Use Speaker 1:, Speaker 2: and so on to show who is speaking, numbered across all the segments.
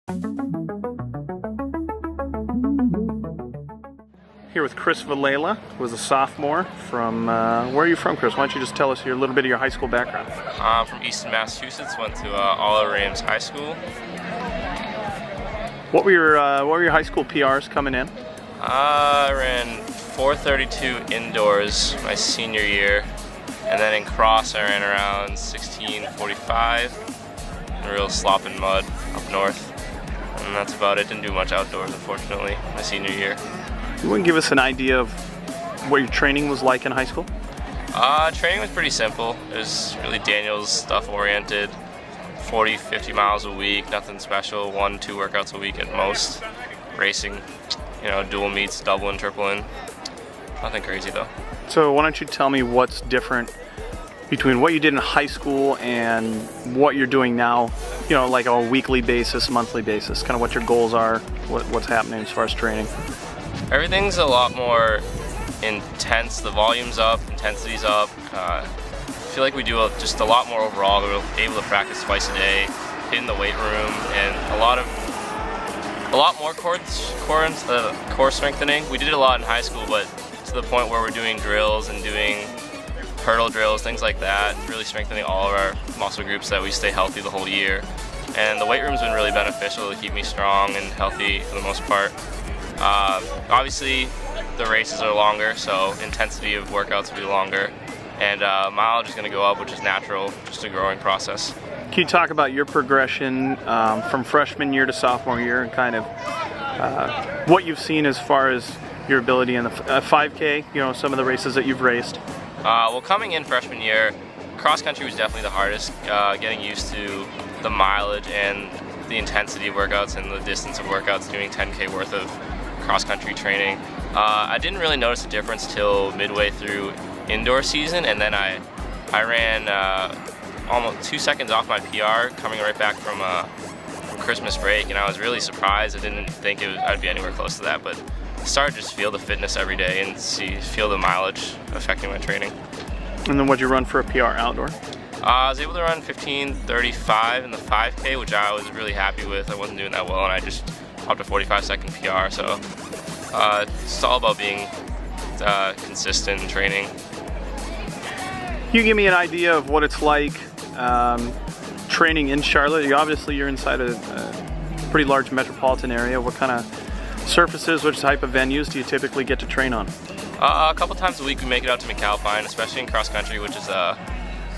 Speaker 1: Here with Chris Vilela, who is a sophomore from, where are you from, Chris? Why don't you just tell us a little bit of your high school background?
Speaker 2: I'm from Easton, Massachusetts, went to Oliver Ames High School.
Speaker 1: What were your high school PRs coming in?
Speaker 2: I ran 4:32 indoors my senior year, and then in cross I ran around 16:45 in real slop and mud up north. And that's about it. Didn't do much outdoors, unfortunately, my senior year.
Speaker 1: You want to give us an idea of what your training was like in high school?
Speaker 2: Training was pretty simple. It was really Daniel's stuff oriented. 40, 50 miles a week, nothing special. 1, 2 workouts a week at most. Racing, dual meets, double and triple in. Nothing crazy though. So
Speaker 1: why don't you tell me what's different between what you did in high school and what you're doing now, like on a weekly basis, monthly basis, kind of what your goals are, what's happening as far as training?
Speaker 2: Everything's a lot more intense. The volume's up, intensity's up. I feel like we do just a lot more overall. We're able to practice twice a day, hit in the weight room, and a lot more core strengthening. We did a lot in high school, but to the point where we're doing drills and doing hurdle drills, things like that, really strengthening all of our muscle groups so that we stay healthy the whole year. And the weight room's been really beneficial to keep me strong and healthy for the most part. Obviously, the races are longer, so intensity of workouts will be longer, and mileage is going to go up, which is natural, just a growing process.
Speaker 1: Can you talk about your progression from freshman year to sophomore year, and kind of what you've seen as far as your ability in the 5K, some of the races that you've raced?
Speaker 2: Well, coming in freshman year, cross country was definitely the hardest, getting used to the mileage and the intensity of workouts and the distance of workouts, doing 10K worth of cross-country training. I didn't really notice a difference till midway through indoor season, and then I ran almost 2 seconds off my PR coming right back from Christmas break, and I was really surprised. I didn't think I'd be anywhere close to that, but I started to just feel the fitness every day and feel the mileage affecting my training.
Speaker 1: And then what'd you run for a PR outdoor?
Speaker 2: I was able to run 15:35 in the 5K, which I was really happy with. I wasn't doing that well, and I just up to 45-second PR, so it's all about being consistent in training.
Speaker 1: Can you give me an idea of what it's like training in Charlotte? You're inside a pretty large metropolitan area. What kind of surfaces, which type of venues do you typically get to train on?
Speaker 2: A couple times a week we make it out to McAlpine, especially in cross country, which is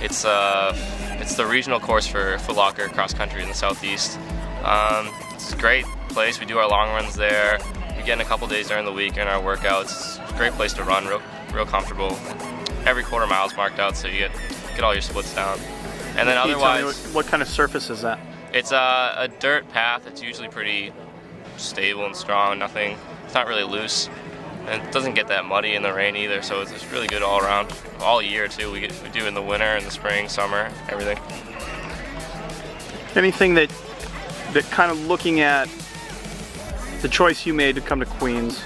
Speaker 2: it's the regional course for Foot Locker cross country in the southeast. It's a great place. We do our long runs there. We get in a couple days during the week in our workouts. It's a great place to run, real comfortable. Every quarter mile is marked out, so you get all your splits down. And then otherwise,
Speaker 1: what kind of surface is that?
Speaker 2: It's a dirt path. It's usually pretty stable and strong. It's not really loose, and it doesn't get that muddy in the rain either. So it's really good all around, all year too. We do in the winter, in the spring, summer, everything.
Speaker 1: Anything that kind of looking at the choice you made to come to Queens,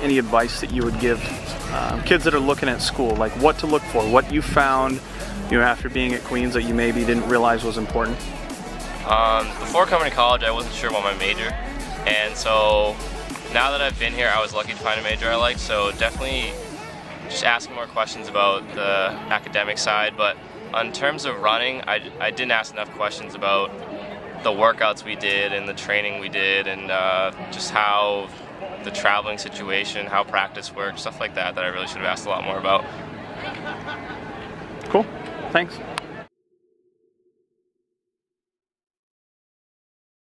Speaker 1: any advice that you would give kids that are looking at school, like what to look for, what you found after being at Queens that you maybe didn't realize was important?
Speaker 2: Before coming to college, I wasn't sure about my major, and so now that I've been here, I was lucky to find a major I liked, so definitely just asking more questions about the academic side. But in terms of running, I didn't ask enough questions about the workouts we did and the training we did, and just how the traveling situation, how practice works, stuff like that I really should have asked a lot more about.
Speaker 1: Cool. Thanks.